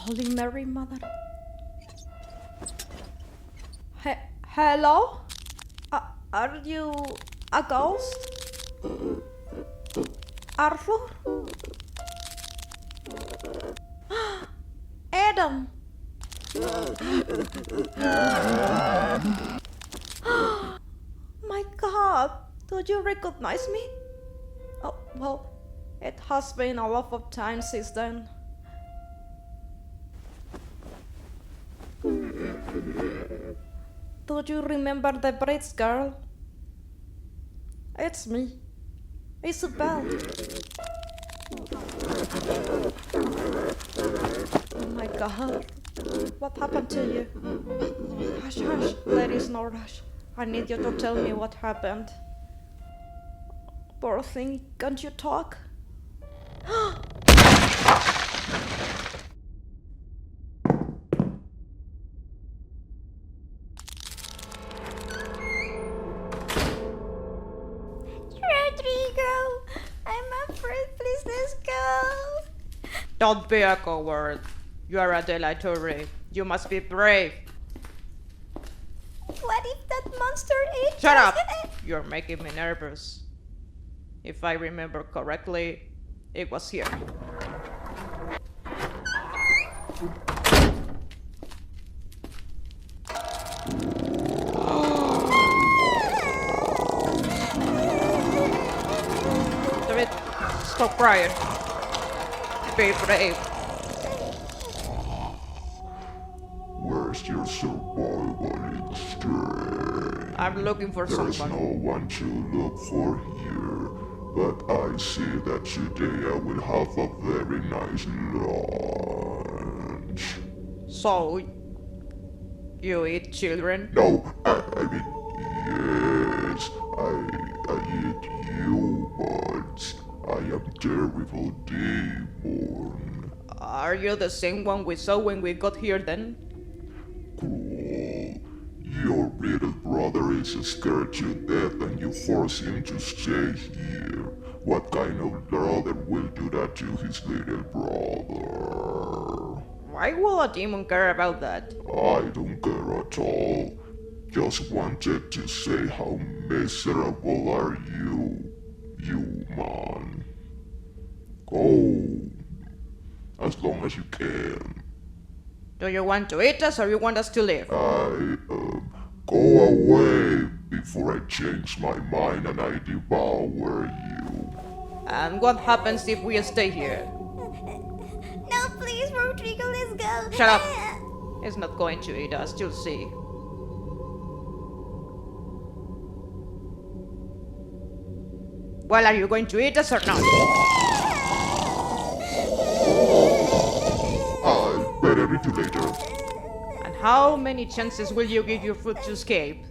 Holy Mary, Mother. Hello? Are you a ghost? Arthur? Adam! My God! Do you recognize me? Oh, well, it has been a lot of time since then. Do you remember the bridge girl? It's me, Isabel. Oh my God, what happened to you? Hush, hush, there is no rush. I need you to tell me what happened. Poor thing, can't you talk? Rodrigo, I'm afraid. Please, let's go. Don't be a coward. You are Adela Torre. You must be brave. What if that monster ate Shut us? up! You're making me nervous. If I remember correctly, it was here. David, stop crying. Be brave. Where's your survival instinct? I'm looking for There's someone. no one to look for here, but I see that today I will have a very nice lunch. So, you eat children? No, I mean, yes, I eat humans. I am terrible demon. Are you the same one we saw when we got here then? Cool. Your little brother is scared to death and you force him to stay here. What kind of brother will do that to his little brother? Why will a demon care about that? I don't care at all. Just wanted to say how miserable are you, human. Go. As long as you can. Do you want to eat us or you want us to live? Go away before I change my mind and I devour you. And what happens if we stay here? No, please, Rodrigo, let's go. Shut up! It's not going to eat us, you'll see. Well, are you going to eat us or not? I'll better eat you later. And how many chances will you give your food to escape?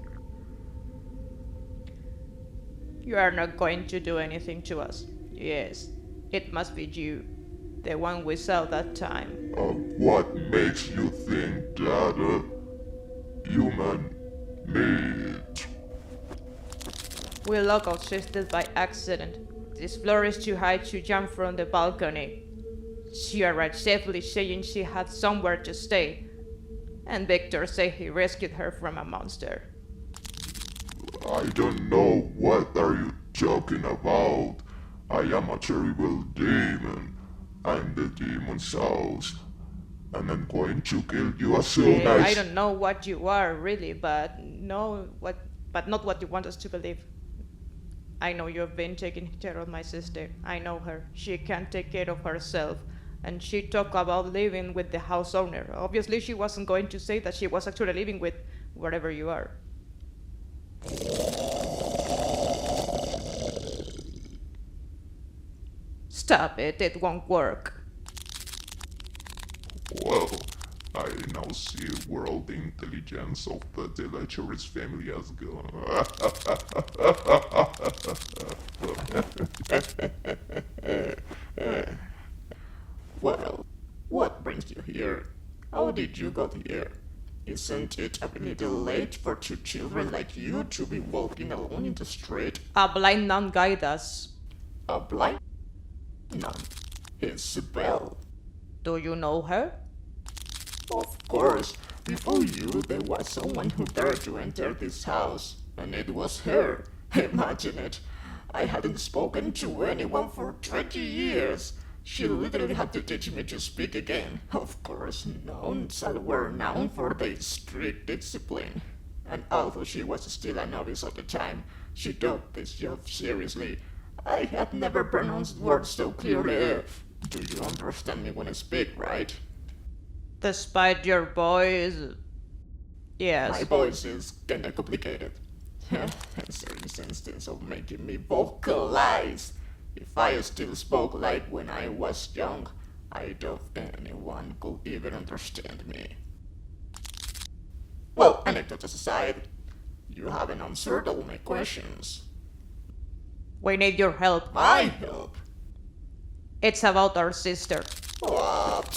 You are not going to do anything to us. Yes, it must be you, the one we saw that time. What makes you think that human meat? We local shifted by accident. This floor is too high to jump from the balcony. She arrived safely saying she had somewhere to stay. And Victor said he rescued her from a monster. I don't know what are you talking about. I am a terrible demon. I'm the demon's house. And I'm going to kill you as soon as... I don't know what you are really, but not what you want us to believe. I know you've been taking care of my sister. I know her. She can't take care of herself. And she talked about living with the house owner. Obviously, she wasn't going to say that she was actually living with wherever you are. Stop it, it won't work. Well, I now see where all the intelligence of the Delatoris family has gone. Well, what brings you here? How did you get here? Isn't it a little late for two children like you to be walking alone in the street? A blind nun guide us. A blind nun. Isabel. Do you know her? Of course, before you there was someone who dared to enter this house, and it was her. Imagine it. I hadn't spoken to anyone for 20 years. She literally had to teach me to speak again. Of course, nuns were known for their strict discipline. And although she was still a novice at the time, she took this job seriously. I had never pronounced words so clearly. Do you understand me when I speak, right? Despite your voice. Yes. My voice is kinda complicated. Hence the instance of making me vocalize. If I still spoke like when I was young, I doubt anyone could even understand me. Well, anecdotes aside, you haven't answered all my questions. We need your help. My help? It's about our sister. What?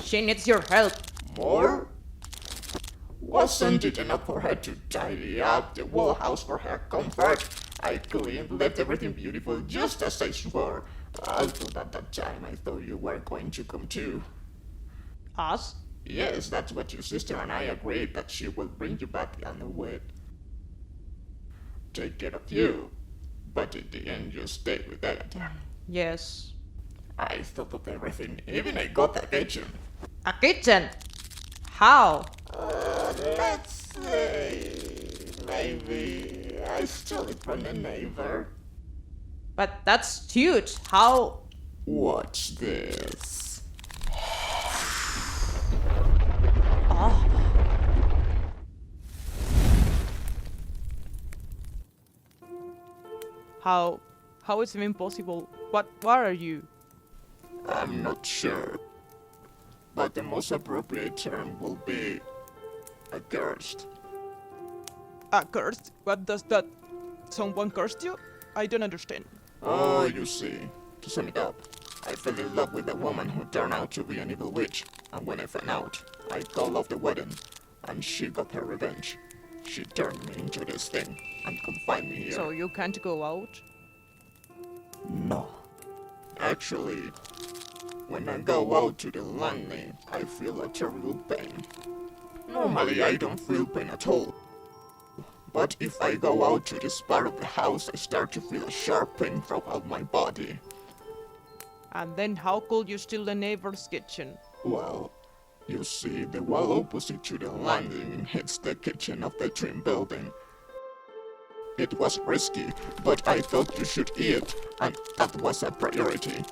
She needs your help. More? Wasn't it enough for her to tidy up the whole house for her comfort? I cleaned, left everything beautiful just as I swore. Although at that time I thought you were going to come too. Us? Yes, that's what your sister and I agreed, that she will bring you back and would take care of you. But in the end you stayed with that. Yes. I thought of everything, even I got a kitchen. A kitchen? How? Let's say, maybe I stole it from a neighbor. But that's huge. How? Watch this. How is it even possible? What are you? I'm not sure, but the most appropriate term will be accursed. Cursed? What does that? Someone cursed you? I don't understand. Oh, you see, to sum it up, I fell in love with a woman who turned out to be an evil witch, and when I found out, I called off the wedding, and she got her revenge. She turned me into this thing, and confined me here. So you can't go out? No. Actually, when I go out to the landing, I feel a terrible pain. Normally, I don't feel pain at all. But if I go out to this part of the house, I start to feel a sharp pain throughout my body. And then how could you steal the neighbor's kitchen? Well, you see, the wall opposite to the landing hits the kitchen of the twin building. It was risky, but I thought you should eat, and that was a priority.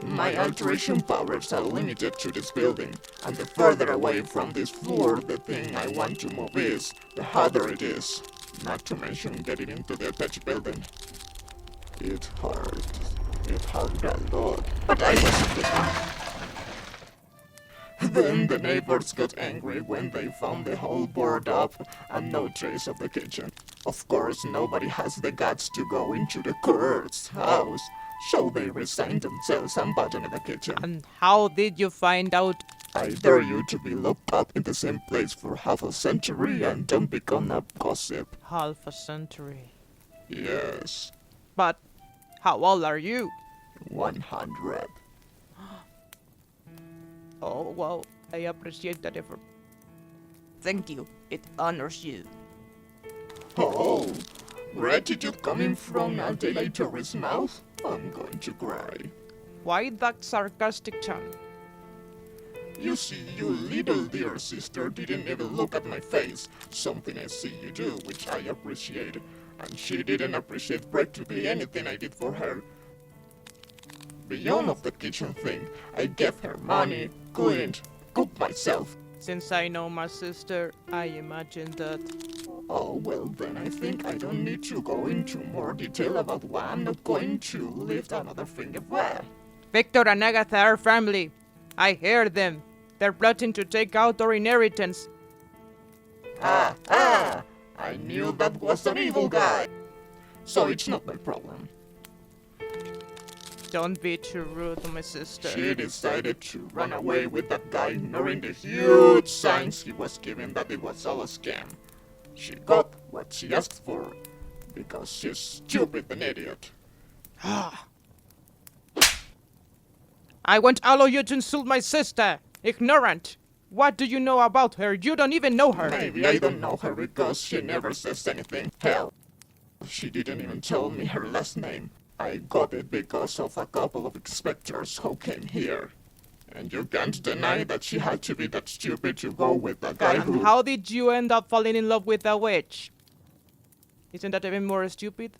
My alteration powers are limited to this building, and the further away from this floor the thing I want to move is, the harder it is. Not to mention getting into the attached building. It hurt. It hurt a lot, but I was Then the neighbors got angry when they found the whole board up and no trace of the kitchen. Of course, nobody has the guts to go into the cursed house, so they resigned themselves and abandoned the kitchen. And how did you find out? I dare you to be locked up in the same place for half a century and don't become a gossip. Half a century. Yes, But how old are you? 100. Oh, well, I appreciate that effort. Thank you. It honors you. Oh, gratitude coming from a daily tourist's mouth? I'm going to cry. Why that sarcastic tone? You see, you little dear sister didn't even look at my face, something I see you do, which I appreciate, and she didn't appreciate practically anything I did for her. Beyond of the kitchen thing, I gave her money, cleaned, cooked myself. Since I know my sister, I imagine that. Oh, well then I think I don't need to go into more detail about why I'm not going to lift another finger where. Victor and Agatha are family. I hear them. They're plotting to take out our inheritance. I knew that was an evil guy. So it's not my problem. Don't be too rude to my sister. She decided to run away with that guy, ignoring the huge signs he was giving that it was all a scam. She got what she asked for, because she's stupid and idiot. I won't allow you to insult my sister. Ignorant! What do you know about her? You don't even know her! Maybe I don't know her because she never says anything. Hell, she didn't even tell me her last name. I got it because of a couple of inspectors who came here. And you can't deny that she had to be that stupid to go with a guy And who... how did you end up falling in love with a witch? Isn't that even more stupid?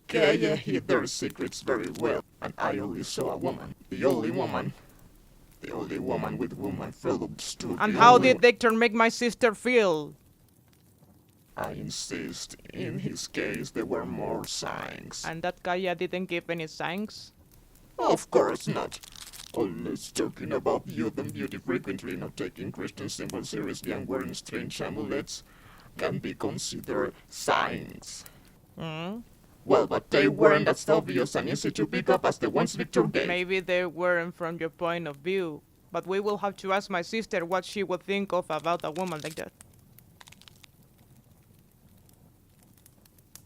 Kaya hid their secrets very well, and I only saw a woman. The only woman with whom I felt stood. And how did Victor make my sister feel? I insist, in his case there were more signs. And that Kaya didn't give any signs? Of course not. Always talking about youth and beauty frequently not taking Christian symbols seriously and wearing strange amulets can be considered signs. Hmm? Well, but they weren't as obvious and easy to pick up as the ones Victor gave. Maybe they weren't from your point of view, but we will have to ask my sister what she would think of about a woman like that.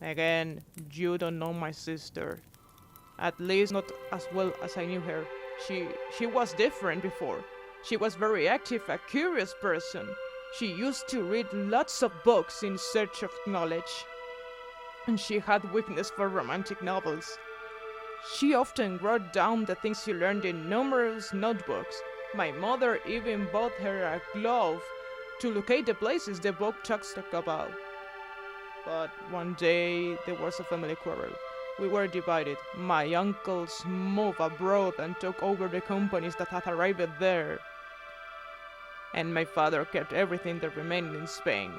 Again, you don't know my sister. At least not as well as I knew her. She was different before. She was very active, a curious person. She used to read lots of books in search of knowledge. And she had weakness for romantic novels. She often wrote down the things she learned in numerous notebooks. My mother even bought her a glove to locate the places the book talks about. But one day there was a family quarrel. We were divided. My uncles moved abroad and took over the companies that had arrived there. And my father kept everything that remained in Spain.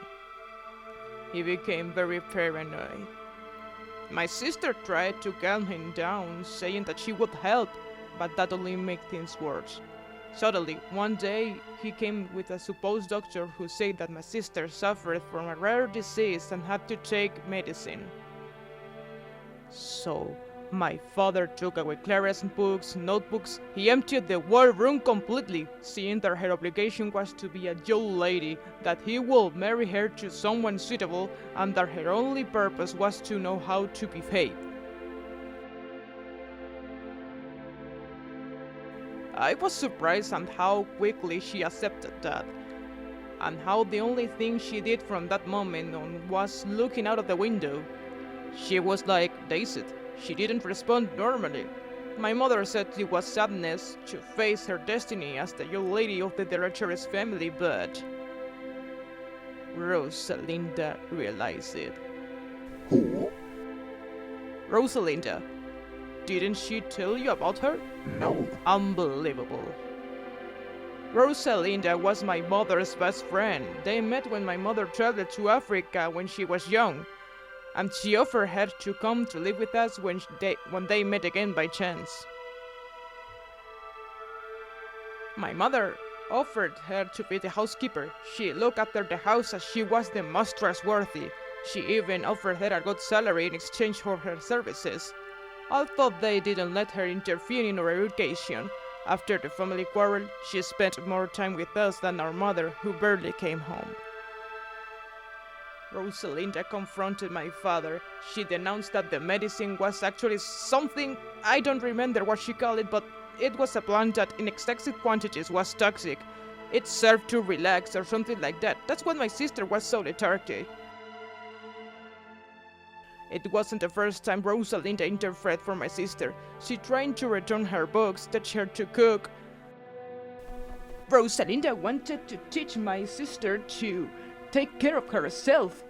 He became very paranoid. My sister tried to calm him down, saying that she would help, but that only made things worse. Suddenly, one day, he came with a supposed doctor who said that my sister suffered from a rare disease and had to take medicine. So, my father took away Clara's books, notebooks. He emptied the whole room completely, seeing that her obligation was to be a young lady, that he would marry her to someone suitable, and that her only purpose was to know how to behave. I was surprised at how quickly she accepted that, and how the only thing she did from that moment on was looking out of the window. She was like dazed. She didn't respond normally. My mother said it was sadness to face her destiny as the young lady of the director's family, but Rosalinda realized it. Who? Rosalinda. Didn't she tell you about her? No. Unbelievable. Rosalinda was my mother's best friend. They met when my mother traveled to Africa when she was young, and she offered her to come to live with us when they met again by chance. My mother offered her to be the housekeeper. She looked after the house as she was the most trustworthy. She even offered her a good salary in exchange for her services. Although they didn't let her interfere in our education, after the family quarrel, she spent more time with us than our mother, who barely came home. Rosalinda confronted my father. She denounced that the medicine was actually something, I don't remember what she called it, but it was a plant that in excessive quantities was toxic. It served to relax or something like that. That's when my sister was so lethargic. It wasn't the first time Rosalinda interfered for my sister. She tried to return her books, teach her to cook. Rosalinda wanted to teach my sister to take care of herself.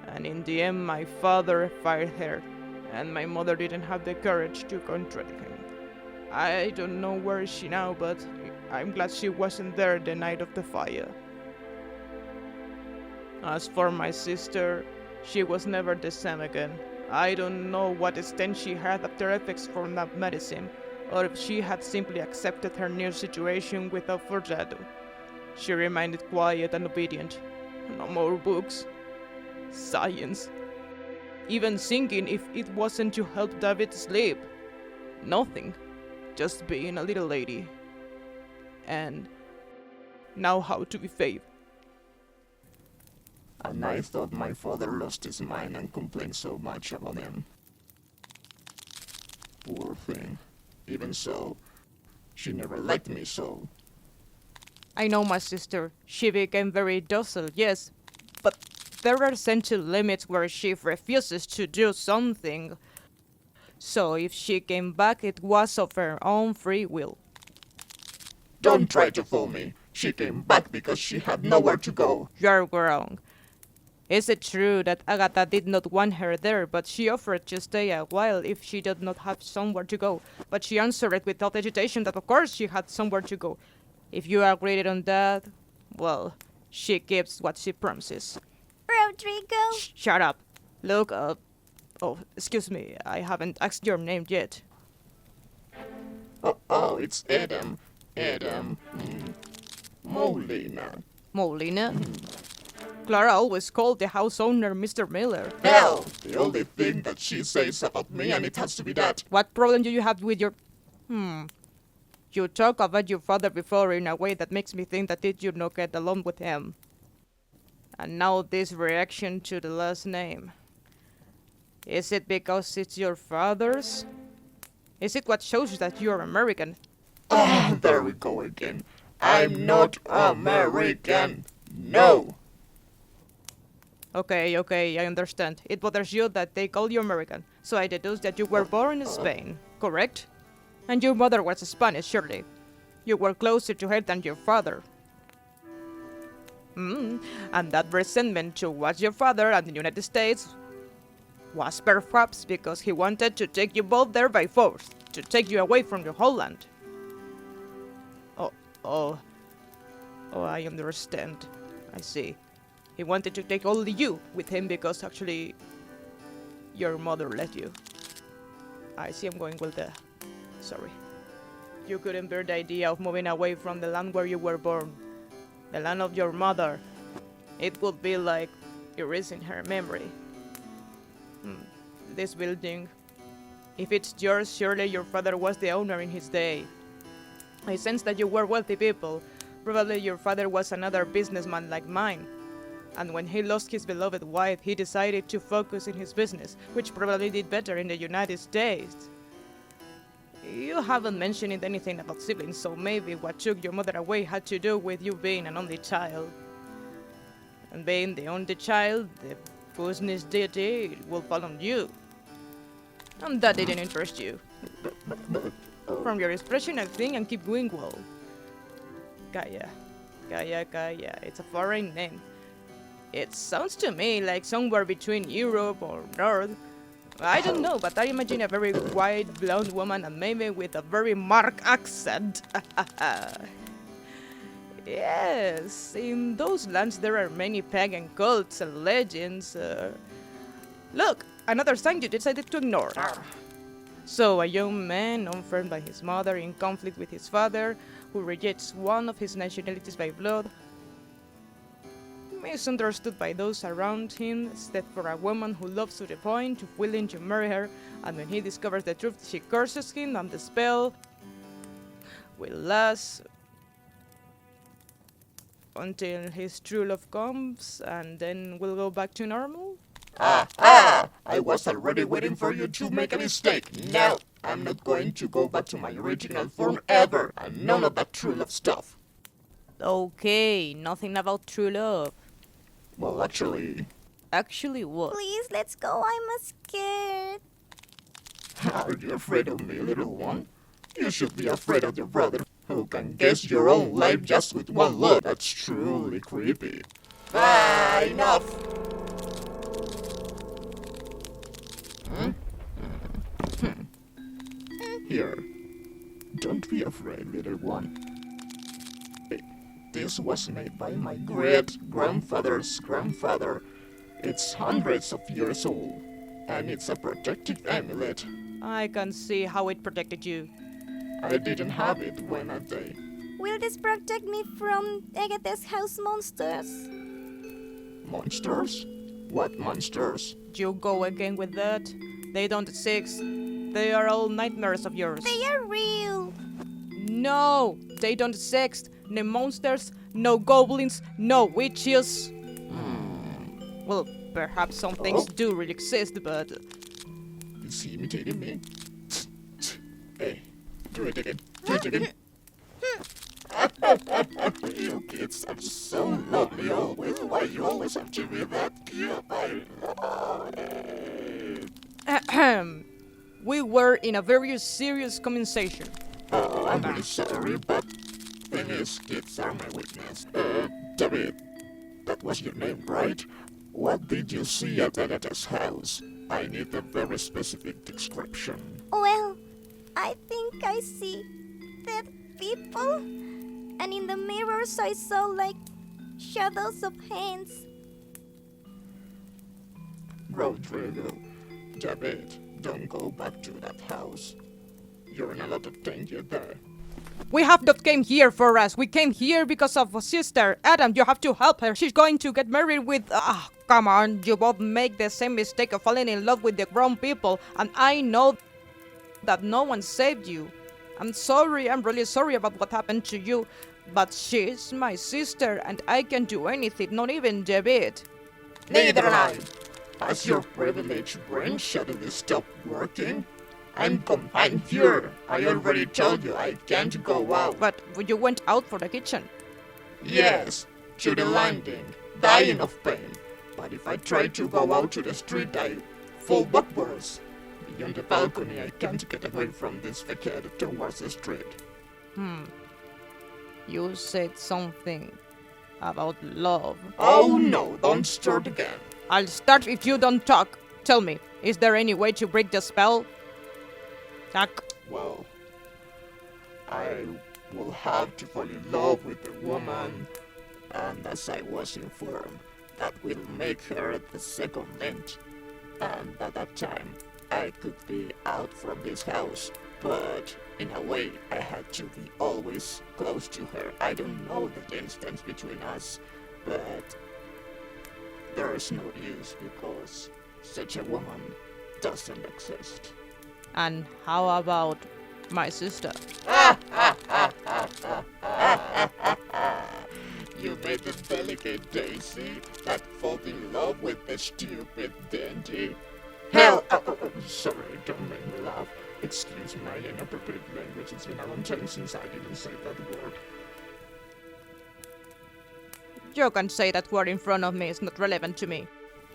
And in the end, my father fired her, and my mother didn't have the courage to contradict him. I don't know where is she now, but I'm glad she wasn't there the night of the fire. As for my sister, she was never the same again. I don't know what extent she had after effects from that medicine, or if she had simply accepted her new situation without further ado. She remained quiet and obedient. No more books. Science. Even singing if it wasn't to help David sleep. Nothing. Just being a little lady. And now how to behave. And I thought my father lost his mind and complained so much about him. Poor thing. Even so, she never liked me so. I know my sister. She became very docile, yes, but there are certain limits where she refuses to do something. So if she came back, it was of her own free will. Don't try to fool me. She came back because she had nowhere to go. You're wrong. Is it true that Agatha did not want her there, but she offered to stay a while if she did not have somewhere to go? But she answered without hesitation that of course she had somewhere to go. If you agreed on that, well, she keeps what she promises. Rodrigo? Shut up. Look, oh, excuse me, I haven't asked your name yet. Oh, it's Adam. Molina. Molina? Clara always called the house owner Mr. Miller. Hell, the only thing that she says about me, and it has to be that. What problem do you have with your... You talk about your father before in a way that makes me think that did you not get along with him. And now this reaction to the last name. Is it because it's your father's? Is it what shows that you're American? Oh, there we go again. I'm not American. No. Okay, I understand. It bothers you that they call you American, so I deduce that you were born in Spain, correct? And your mother was Spanish, surely. You were closer to her than your father. And that resentment towards your father and the United States was perhaps because he wanted to take you both there by force, to take you away from your homeland. Oh, I understand. I see. He wanted to take only you with him because actually your mother let you. I see I'm going with the... Sorry. You couldn't bear the idea of moving away from the land where you were born. The land of your mother. It would be like erasing her memory. This building. If it's yours, surely your father was the owner in his day. I sense that you were wealthy people. Probably your father was another businessman like mine. And when he lost his beloved wife, he decided to focus in his business, which probably did better in the United States. You haven't mentioned anything about siblings, so maybe what took your mother away had to do with you being an only child. And being the only child, the business deity will fall on you. And that didn't interest you. From your expression, I think, and keep going well. Kaya. It's a foreign name. It sounds to me like somewhere between Europe or North. I don't know, but I imagine a very white, blonde woman and maybe with a very marked accent. Yes, in those lands there are many pagan cults and legends. Look, another sign you decided to ignore. So, a young man, unfriended by his mother, in conflict with his father, who rejects one of his nationalities by blood, misunderstood by those around him, except for a woman who loves to the point of willing to marry her, and when he discovers the truth, she curses him, and the spell will last until his true love comes, and then we'll go back to normal? I was already waiting for you to make a mistake. No, I'm not going to go back to my original form ever, and none of that true love stuff. Okay, nothing about true love. Well, actually... Actually what? Please, let's go. I'm scared. Are you afraid of me, little one? You should be afraid of your brother, who can guess your own life just with one look. That's truly creepy. Enough! Here. Don't be afraid, little one. This was made by my great-grandfather's grandfather. It's hundreds of years old, and it's a protective amulet. I can see how it protected you. I didn't have it when I died. Will this protect me from Agatha's house monsters? Monsters? What monsters? You go again with that? They don't exist. They are all nightmares of yours. They are real. No, they don't exist. No monsters, no goblins, no witches. Well, perhaps some things do really exist, but... Is he imitating me? Hey, Do it again. Do it again. You kids are so lovely always. Why you always have to be that cute? I love it. Ahem. We were in a very serious conversation. Oh, I'm really sorry, but thing is, kids are my weakness. David, that was your name, right? What did you see at Anata's house? I need a very specific description. Well, I think I see dead people. And in the mirrors I saw like shadows of hands. Rodrigo, David, don't go back to that house. You're in a lot of danger there. We have not came here for us. We came here because of a sister. Adam, you have to help her. She's going to get married with... come on. You both make the same mistake of falling in love with the grown people. And I know that no one saved you. I'm sorry. I'm really sorry about what happened to you. But she's my sister and I can do anything. Not even David. Neither am I. Has your privileged brain suddenly stopped working? I'm confined here. I already told you I can't go out. But you went out for the kitchen. Yes, to the landing, dying of pain. But if I try to go out to the street, I fall backwards. Beyond the balcony, I can't get away from this facade towards the street. You said something about love. Oh no, don't start again. I'll start if you don't talk. Tell me, is there any way to break the spell? Talk. Well, I will have to fall in love with a woman, and as I was informed, that will make her the second link. And at that time, I could be out from this house, but in a way, I had to be always close to her. I don't know the distance between us, but there is no use because such a woman doesn't exist. And how about my sister? You made the delicate Daisy that fall in love with the stupid Dandy. Hell! Sorry, don't make me laugh. Excuse my inappropriate language. It's been a long time since I didn't say that word. You can say that word in front of me. It's not relevant to me.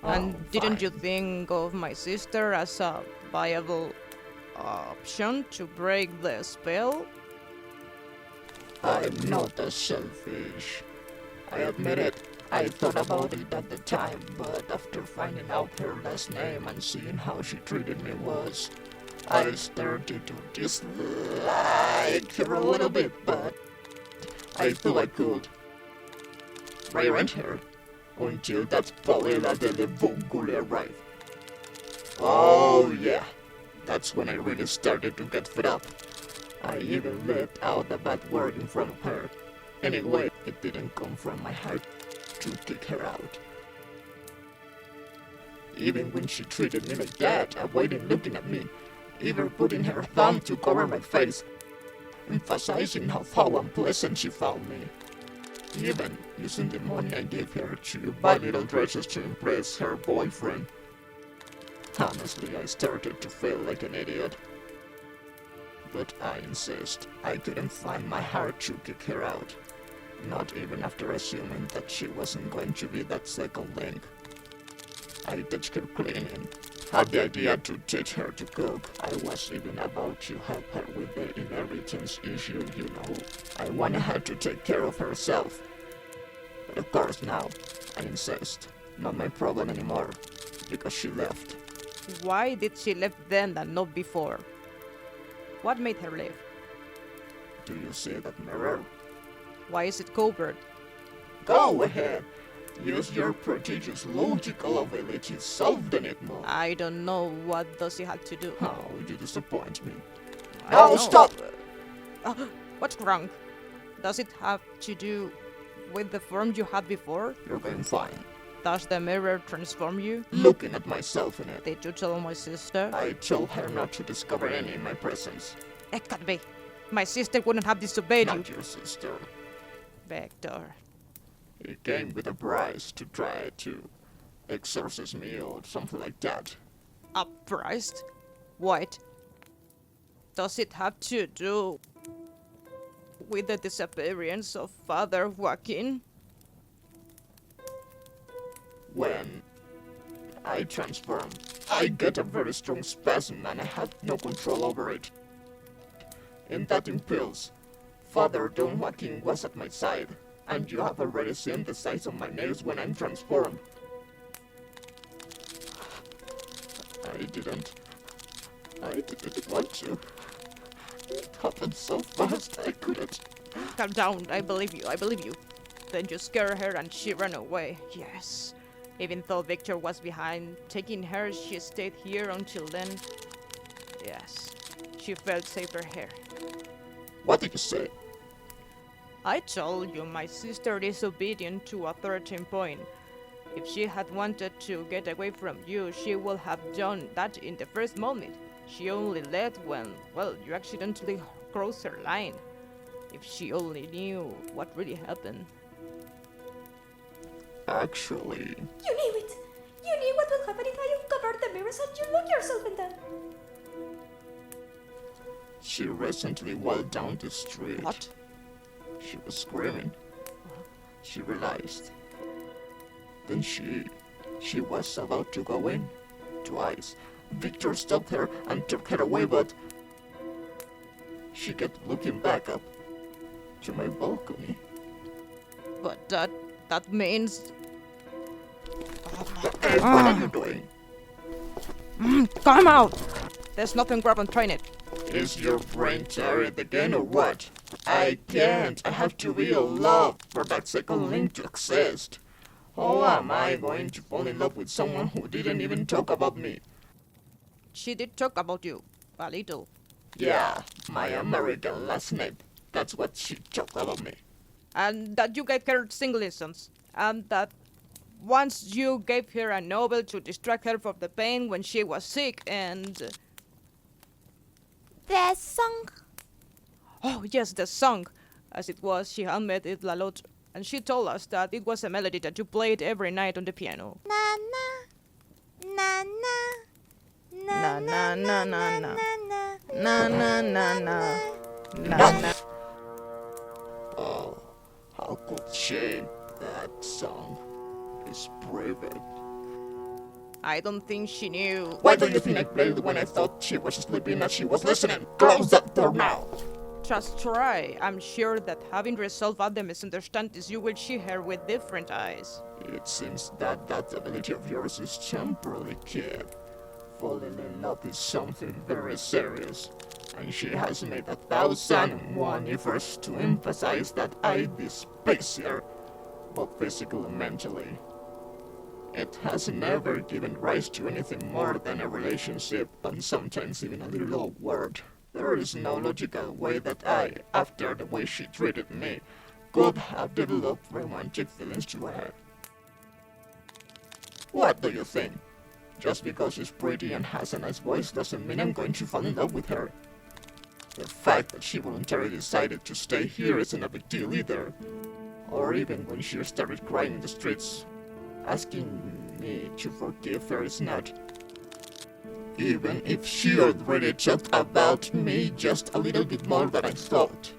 And Oh, didn't fine. you think of my sister as a viable option to break the spell? I'm not as selfish. I admit it. I thought about it at the time, but after finding out her last name and seeing how she treated me I started to dislike her a little bit, but I thought I could rearrange her until that Palela de Levuncule arrived. Oh yeah, that's when I really started to get fed up. I even let out a bad word in front of her. Anyway, it didn't come from my heart to kick her out. Even when she treated me like that, avoiding looking at me, even putting her thumb to cover my face, emphasizing how foul and unpleasant she found me. Even using the money I gave her to buy little dresses to impress her boyfriend. Honestly, I started to feel like an idiot. But I insist, I couldn't find my heart to kick her out. Not even after assuming that she wasn't going to be that second link. I taught her cleaning, had the idea to teach her to cook. I was even about to help her with the inheritance issue, you know. I wanted her to take care of herself. But of course now, I insist, not my problem anymore, because she left. Why did she leave then and not before? What made her leave? Do you see that mirror? Why is it covered? Go ahead! Use your prodigious logical ability, solve the enigma. I don't know what does it have to do. Oh, you disappoint me. I don't Oh, know. stop! What's wrong? Does it have to do with the form you had before? You're going fine. Does the mirror transform you? Looking at myself in it, Did you tell my sister? I told her not to discover any in my presence. It can't be. My sister wouldn't have disobeyed you. Not your sister. Vector. He came with a prize to try to exorcise me or something like that. Uppriced? What? does it have to do with the disappearance of Father Joaquin? When I transform, I get a very strong spasm and I have no control over it. In that impulse, Father Don Joaquin was at my side, and you have already seen the size of my nails when I'm transformed. I didn't want to. It happened so fast I couldn't. Calm down, I believe you. Then you scared her and she ran away. Yes. Even though Victor was behind taking her, she stayed here until then. Yes. She felt safer here. What did you say? I told you my sister is obedient to a certain point. If she had wanted to get away from you, she would have done that in the first moment. She only left when, well, you accidentally crossed her line. If she only knew what really happened. Actually, You knew it! You knew what will happen if I uncover the mirrors and you look yourself in them! she recently walked down the street. What? She was screaming. She realized. Then she was about to go in. Twice, Victor stopped her and took her away, but she kept looking back up to my balcony. But that means... Hey, what are you doing? Come out! There's nothing grab and train it. Is your brain tired again or what? I can't. I have to be alive for that second link to exist. How am I going to fall in love with someone who didn't even talk about me? She did talk about you. A little. Yeah, my American last name. That's what she talked about me. And that you gave her singing lessons. And that once you gave her a novel to distract her from the pain when she was sick and... The song. Oh, yes, the song. As it was, she had met it a lot. And she told us that it was a melody that you played every night on the piano. Na na. Na na. Na na na na na. na. Na na na na. Na na. Oh, how could she? That song is private. I don't think she knew. Why do you think I played when I thought she was sleeping as she was listening? Close that door now! Just try. I'm sure that having resolved all the misunderstandings, you will see her with different eyes. It seems that ability of yours is temporary, kid. Falling in love is something very serious, and she has made 1,001 efforts to emphasize that I despise her, both physically and mentally. It has never given rise to anything more than a relationship, and sometimes even a little awkward. There is no logical way that I, after the way she treated me, could have developed romantic feelings to her. What do you think? Just because she's pretty and has a nice voice doesn't mean I'm going to fall in love with her. The fact that she voluntarily decided to stay here isn't a big deal either. Or even when she started crying in the streets, asking me to forgive her is not. Even if she already talked about me just a little bit more than I thought.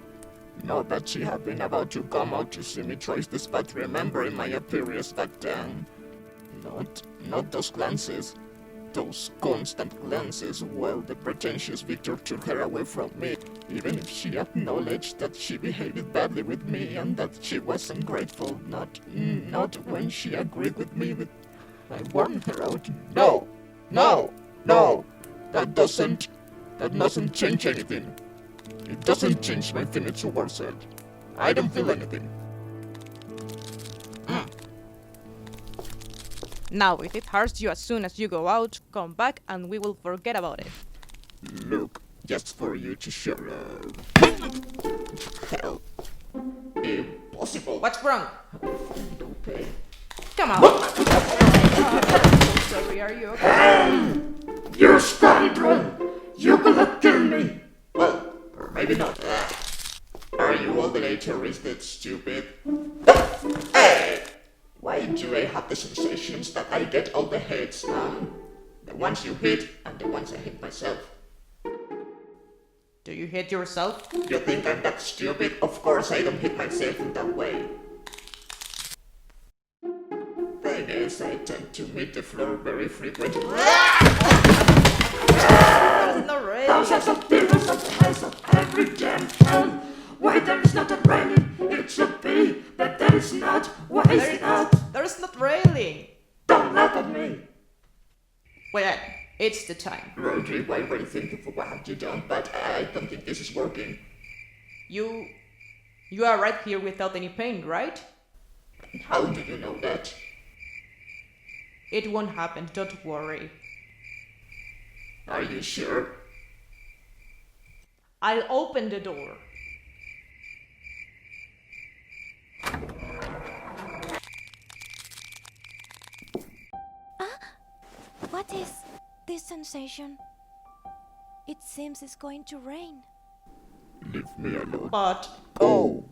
Not that she had been about to come out to see me twice despite remembering my appearance back then. Not those glances. Those constant glances while the pretentious Victor took her away from me, even if she acknowledged that she behaved badly with me and that she was ungrateful, not when she agreed with me that I warned her out. No, that doesn't change anything. It doesn't change my feelings towards her. I don't feel anything. Now, if it hurts you as soon as you go out, come back and we will forget about it. Look, just for you to shut up. Hell. Impossible. What's wrong? Don't pay. Come on. Sorry, are you okay? You scoundrel! You cannot kill me! Well, or maybe not. Are you all the later is that stupid? Hey! Why do I have the sensations that I get all the hits, The ones you hit and the ones I hit myself. hit yourself? You think I'm that stupid? Of course I don't hit myself in that way. Thing is, I tend to meet the floor very frequently. That's not raining. Thousands of people of the house of every damn hell. Why there is not a raining? It should be, but there is not. Why is it not? There's not railing. Don't laugh at me. Well, it's the time. Rodrigo, I really thank you for what have you done, but I don't think this is working. You are right here without any pain, right? How do you know that? It won't happen, don't worry. Are you sure? I'll open the door. What is this sensation? It seems it's going to rain. Leave me alone. But Oh!